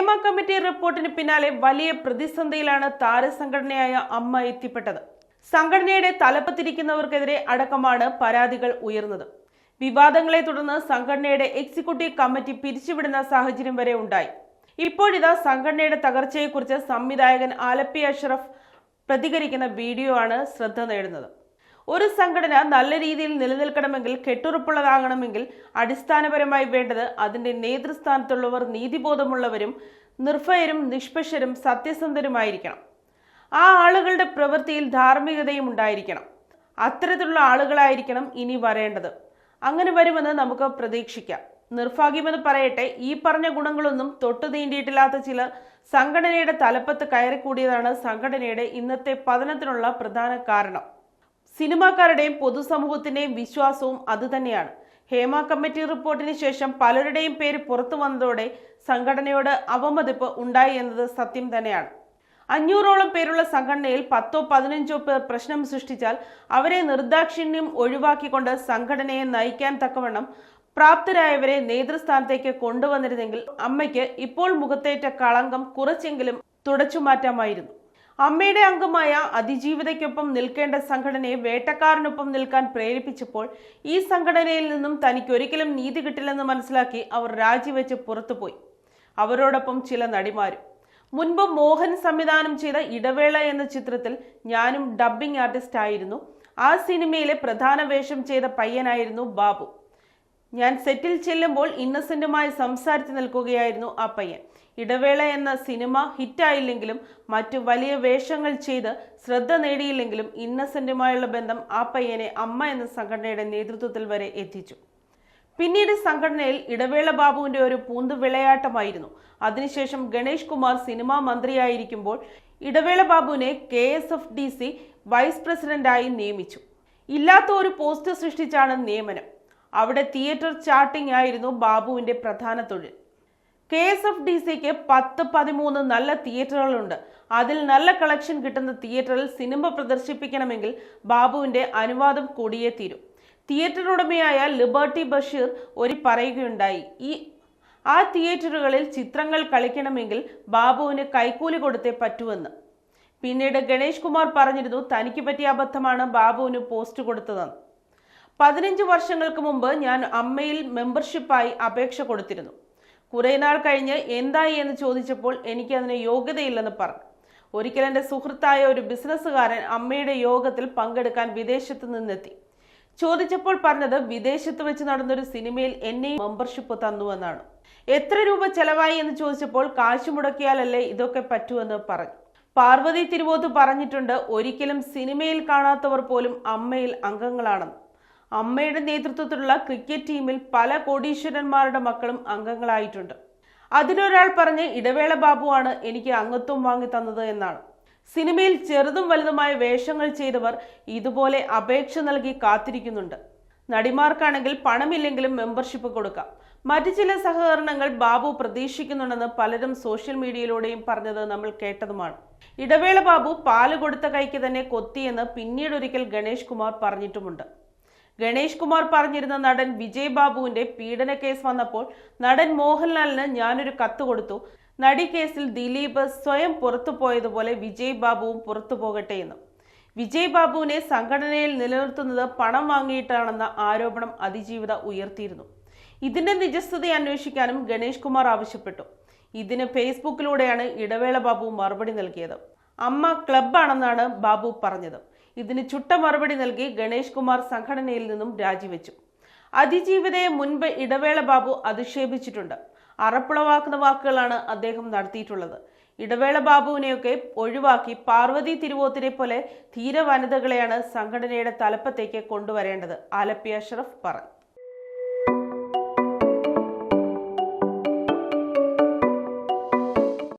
Hema committee റിപ്പോർട്ടിന് പിന്നാലെ വലിയ പ്രതിസന്ധിയിലാണ് താരസംഘടനയായ അമ്മ എത്തിപ്പെട്ടത്. സംഘടനയുടെ തലപ്പത്തിരിക്കുന്നവർക്കെതിരെ അടക്കമാണ് പരാതികൾ ഉയർന്നത്. വിവാദങ്ങളെ തുടർന്ന് സംഘടനയുടെ എക്സിക്യൂട്ടീവ് കമ്മിറ്റി പിരിച്ചുവിടുന്ന സാഹചര്യം വരെ ഉണ്ടായി. ഇപ്പോഴിതാ സംഘടനയുടെ തകർച്ചയെക്കുറിച്ച് സംവിധായകൻ ആലപ്പി അഷ്റഫ് പ്രതികരിക്കുന്ന വീഡിയോ ആണ് ശ്രദ്ധ നേടുന്നത്. ഒരു സംഘടന നല്ല രീതിയിൽ നിലനിൽക്കണമെങ്കിൽ, കെട്ടുറപ്പുള്ളതാകണമെങ്കിൽ അടിസ്ഥാനപരമായി വേണ്ടത് അതിന്റെ നേതൃസ്ഥാനത്തുള്ളവർ നീതിബോധമുള്ളവരും നിർഭയരും നിഷ്പക്ഷരും സത്യസന്ധരുമായിരിക്കണം. ആ ആളുകളുടെ പ്രവൃത്തിയിൽ ധാർമ്മികതയും ഉണ്ടായിരിക്കണം. അത്തരത്തിലുള്ള ആളുകളായിരിക്കണം ഇനി വരേണ്ടത്. അങ്ങനെ വരുമെന്ന് നമുക്ക് പ്രതീക്ഷിക്കാം. നിർഭാഗ്യമെന്ന് പറയട്ടെ, ഈ പറഞ്ഞ ഗുണങ്ങളൊന്നും തൊട്ടു തീണ്ടിയിട്ടില്ലാത്ത ചിലർ സംഘടനയുടെ തലപ്പത്ത് കയറിക്കൂടിയതാണ് സംഘടനയുടെ ഇന്നത്തെ പതനത്തിനുള്ള പ്രധാന കാരണം. സിനിമാക്കാരുടെയും പൊതുസമൂഹത്തിന്റെയും വിശ്വാസവും അതുതന്നെയാണ്. ഹേമ കമ്മിറ്റി റിപ്പോർട്ടിന് ശേഷം പലരുടെയും പേര് പുറത്തു വന്നതോടെ സംഘടനയോട് അവമതിപ്പ് ഉണ്ടായി എന്നത് സത്യം തന്നെയാണ്. 500ഓളം പേരുള്ള സംഘടനയിൽ 10-15 പേർ പ്രശ്നം സൃഷ്ടിച്ചാൽ അവരെ നിർദാക്ഷിണ്യം ഒഴിവാക്കിക്കൊണ്ട് സംഘടനയെ നയിക്കാൻ തക്കവണ്ണം പ്രാപ്തരായവരെ നേതൃസ്ഥാനത്തേക്ക് കൊണ്ടുവന്നിരുന്നെങ്കിൽ അമ്മയ്ക്ക് ഇപ്പോൾ മുഖത്തേറ്റ കളങ്കം കുറച്ചെങ്കിലും തുടച്ചുമാറ്റാമായിരുന്നു. അമ്മയുടെ അംഗമായ അതിജീവിതയ്ക്കൊപ്പം നിൽക്കേണ്ട സംഘടനയെ വേട്ടക്കാരനൊപ്പം നിൽക്കാൻ പ്രേരിപ്പിച്ചപ്പോൾ ഈ സംഘടനയിൽ നിന്നും തനിക്ക് ഒരിക്കലും നീതി കിട്ടില്ലെന്ന് മനസ്സിലാക്കി അവർ രാജിവെച്ച് പുറത്തുപോയി. അവരോടൊപ്പം ചില നടിമാരും. മുൻപ് മോഹൻ സംവിധാനം ചെയ്ത ഇടവേള എന്ന ചിത്രത്തിൽ ഞാനും ഡബ്ബിംഗ് ആർട്ടിസ്റ്റ് ആയിരുന്നു. ആ സിനിമയിലെ പ്രധാന വേഷം ചെയ്ത പയ്യനായിരുന്നു ബാബു. ഞാൻ സെറ്റിൽ ചെല്ലുമ്പോൾ ഇന്നസെന്റുമായി സംസാരിച്ചു നിൽക്കുകയായിരുന്നു ആ പയ്യൻ. ഇടവേള എന്ന സിനിമ ഹിറ്റായില്ലെങ്കിലും മറ്റു വലിയ വേഷങ്ങൾ ചെയ്ത് ശ്രദ്ധ നേടിയില്ലെങ്കിലും ഇന്നസെന്റുമായുള്ള ബന്ധം ആ പയ്യനെ അമ്മ എന്ന സംഘടനയുടെ നേതൃത്വത്തിൽ വരെ എത്തിച്ചു. പിന്നീട് സംഘടനയിൽ ഇടവേള ബാബുവിന്റെ ഒരു പൂന്തു വിളയാട്ടമായിരുന്നു. അതിനുശേഷം ഗണേഷ് കുമാർ സിനിമാ മന്ത്രിയായിരിക്കുമ്പോൾ ഇടവേള ബാബുവിനെ KSFDC വൈസ് പ്രസിഡന്റായി നിയമിച്ചു. ഇല്ലാത്ത ഒരു പോസ്റ്റ് സൃഷ്ടിച്ചാണ് നിയമനം. അവിടെ തിയേറ്റർ ചാർട്ടിംഗ് ആയിരുന്നു ബാബുവിന്റെ പ്രധാന തൊഴിൽ. KSFDCക്ക് 10-13 നല്ല തിയേറ്ററുകളുണ്ട്. അതിൽ നല്ല കളക്ഷൻ കിട്ടുന്ന തിയേറ്ററിൽ സിനിമ പ്രദർശിപ്പിക്കണമെങ്കിൽ ബാബുവിന്റെ അനുവാദം കൂടിയേ തീരും. തിയേറ്റർ ഉടമയായ ലിബർട്ടി ബഷീർ പറയുകയുണ്ടായി, ആ തിയേറ്ററുകളിൽ ചിത്രങ്ങൾ കളിക്കണമെങ്കിൽ ബാബുവിന് കൈക്കൂലി കൊടുത്തേ പറ്റുമെന്ന്. പിന്നീട് ഗണേഷ് കുമാർ പറഞ്ഞിരുന്നു തനിക്ക് പറ്റിയ അബദ്ധമാണ് ബാബുവിന് പോസ്റ്റ് കൊടുത്തതെന്ന്. 15 വർഷങ്ങൾക്ക് മുമ്പ് ഞാൻ അമ്മയിൽ മെമ്പർഷിപ്പായി അപേക്ഷ കൊടുത്തിരുന്നു. കുറെ നാൾ കഴിഞ്ഞ് എന്തായി എന്ന് ചോദിച്ചപ്പോൾ എനിക്ക് അതിന് യോഗ്യതയില്ലെന്ന് പറഞ്ഞു. ഒരിക്കൽ എൻ്റെ സുഹൃത്തായ ഒരു ബിസിനസ്സുകാരൻ അമ്മയുടെ യോഗത്തിൽ പങ്കെടുക്കാൻ വിദേശത്ത് നിന്നെത്തി. ചോദിച്ചപ്പോൾ പറഞ്ഞത് വിദേശത്ത് വെച്ച് നടന്നൊരു സിനിമയിൽ എന്നെയും മെമ്പർഷിപ്പ് തന്നുവെന്നാണ്. എത്ര രൂപ ചെലവായി എന്ന് ചോദിച്ചപ്പോൾ കാശ് മുടക്കിയാലല്ലേ ഇതൊക്കെ പറ്റുമെന്ന് പറഞ്ഞു. പാർവതി തിരുവോത്ത് പറഞ്ഞിട്ടുണ്ട്, ഒരിക്കലും സിനിമയിൽ കാണാത്തവർ പോലും അമ്മയിൽ അംഗങ്ങളാണെന്ന്. അമ്മയുടെ നേതൃത്വത്തിലുള്ള ക്രിക്കറ്റ് ടീമിൽ പല കോടീശ്വരന്മാരുടെ മക്കളും അംഗങ്ങളായിട്ടുണ്ട്. അതിലൊരാൾ പറഞ്ഞ് ഇടവേള ബാബുവാണ് എനിക്ക് അംഗത്വം വാങ്ങി തന്നത് എന്നാണ്. സിനിമയിൽ ചെറുതും വലുതുമായ വേഷങ്ങൾ ചെയ്തവർ ഇതുപോലെ അപേക്ഷ നൽകി കാത്തിരിക്കുന്നുണ്ട്. നടിമാർക്കാണെങ്കിൽ പണമില്ലെങ്കിലും മെമ്പർഷിപ്പ് കൊടുക്കാം. മറ്റു ചില സഹകരണങ്ങൾ ബാബു പ്രതീക്ഷിക്കുന്നുണ്ടെന്ന് പലരും സോഷ്യൽ മീഡിയയിലൂടെയും പറഞ്ഞത് നമ്മൾ കേട്ടതുമാണ്. ഇടവേള ബാബു പാല് കൊടുത്ത കൈക്ക് തന്നെ കൊത്തിയെന്ന് പിന്നീടൊരിക്കൽ ഗണേഷ് കുമാർ പറഞ്ഞിട്ടുമുണ്ട്. ഗണേഷ് കുമാർ പറഞ്ഞിരുന്ന നടൻ വിജയ് ബാബുവിന്റെ പീഡന കേസ് വന്നപ്പോൾ നടൻ മോഹൻലാലിന് ഞാനൊരു കത്ത് കൊടുത്തു. നടി കേസിൽ ദിലീപ് സ്വയം പുറത്തു പോയതുപോലെ വിജയ് ബാബുവും പുറത്തു പോകട്ടെ എന്ന്. വിജയ് ബാബുവിനെ സംഘടനയിൽ നിലനിർത്തുന്നത് പണം വാങ്ങിയിട്ടാണെന്ന ആരോപണം അതിജീവിത ഉയർത്തിയിരുന്നു. ഇതിന്റെ നിജസ്ഥിതി അന്വേഷിക്കാനും ഗണേഷ് കുമാർ ആവശ്യപ്പെട്ടു. ഇതിന് ഫേസ്ബുക്കിലൂടെയാണ് ഇടവേള ബാബു മറുപടി നൽകിയത്. അമ്മ ക്ലബ്ബാണെന്നാണ് ബാബു പറഞ്ഞത്. ഇതിന് ചുട്ട മറുപടി നൽകി ഗണേഷ് കുമാർ സംഘടനയിൽ നിന്നും രാജിവെച്ചു. അതിജീവിതയെ മുൻപ് ഇടവേള ബാബു അധിക്ഷേപിച്ചിട്ടുണ്ട്. അറപ്പുളവാക്കുന്ന വാക്കുകളാണ് അദ്ദേഹം നടത്തിയിട്ടുള്ളത്. ഇടവേള ബാബുവിനെയൊക്കെ ഒഴിവാക്കി പാർവതി തിരുവോത്തിനെ പോലെ ധീര വനിതകളെയാണ് സംഘടനയുടെ തലപ്പത്തേക്ക് കൊണ്ടുവരേണ്ടത്, ആലപ്പി അഷ്റഫ് പറഞ്ഞു.